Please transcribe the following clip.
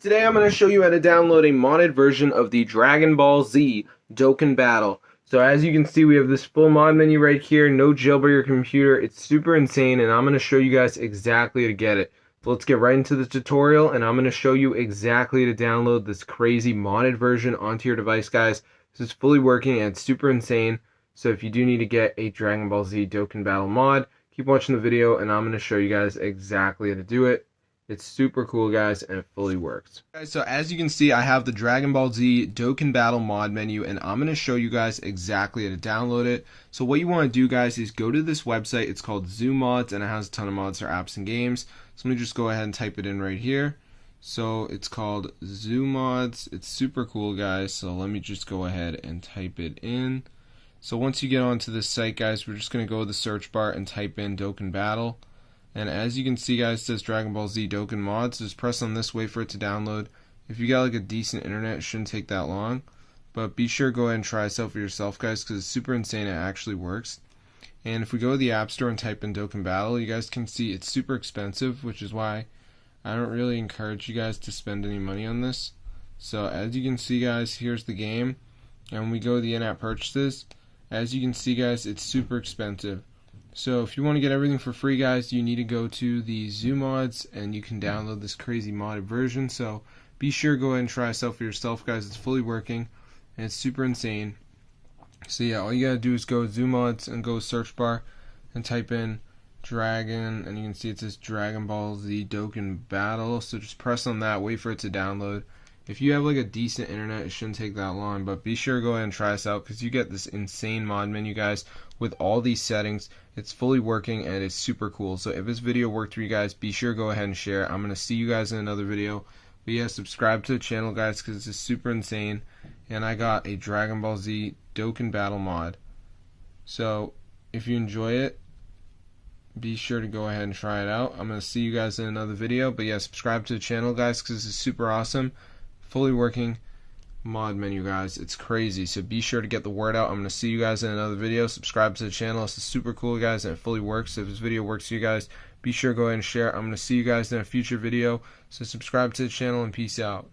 Today I'm going to show you how to download a modded version of the Dragon Ball Z Dokkan Battle. So as you can see, we have this full mod menu right here, no jailbreak your computer. It's super insane, and I'm going to show you guys exactly how to get it. So let's get right into the tutorial, and I'm going to show you exactly how to download this crazy modded version onto your device, guys. This is fully working and it's super insane. So if you do need to get a Dragon Ball Z Dokkan Battle mod, keep watching the video, and I'm going to show you guys exactly how to do it. It's super cool, guys, and it fully works. Guys, so as you can see, I have the Dragon Ball Z Dokkan Battle mod menu, and I'm going to show you guys exactly how to download it. So what you want to do, guys, is go to this website. It's called Zoo Mods, and it has a ton of mods for apps and games. So let me just go ahead and type it in right here. So it's called Zoo Mods. It's super cool, guys. So let me just go ahead and type it in. So once you get onto this site, guys, we're just going to go to the search bar and type in Dokkan Battle. And as you can see, guys, it says Dragon Ball Z Dokkan Mods. Just press on this, wait for it to download. If you got like a decent internet, it shouldn't take that long. But be sure to go ahead and try this out for yourself, guys, because it's super insane. It actually works. And if we go to the App Store and type in Dokkan Battle, you guys can see it's super expensive, which is why I don't really encourage you guys to spend any money on this. So as you can see, guys, here's the game. And when we go to the in-app purchases, as you can see, guys, it's super expensive. So if you want to get everything for free, guys, you need to go to the Zoo Mods and you can download this crazy modded version. So be sure to go ahead and try this out for yourself, guys. It's fully working and it's super insane. So yeah, all you gotta do is go to Zoo Mods and go search bar and type in Dragon, and you can see it says Dragon Ball Z Dokkan Battle. So just press on that, wait for it to download. If you have like a decent internet, it shouldn't take that long, but be sure to go ahead and try this out because you get this insane mod menu, guys, with all these settings. It's fully working and it's super cool. So if this video worked for you guys, be sure to go ahead and share. I'm going to see you guys in another video. But yeah, subscribe to the channel, guys, because this is super insane. And I got a Dragon Ball Z Dokkan Battle mod. So if you enjoy it, be sure to go ahead and try it out. I'm going to see you guys in another video. But yeah, subscribe to the channel, guys, because this is super awesome. Fully working mod menu, guys. It's crazy. So be sure to get the word out. I'm going to see you guys in another video. Subscribe to the channel. This is super cool, guys, and it fully works. So if this video works for you guys, be sure to go ahead and share. I'm going to see you guys in a future video. So subscribe to the channel and peace out.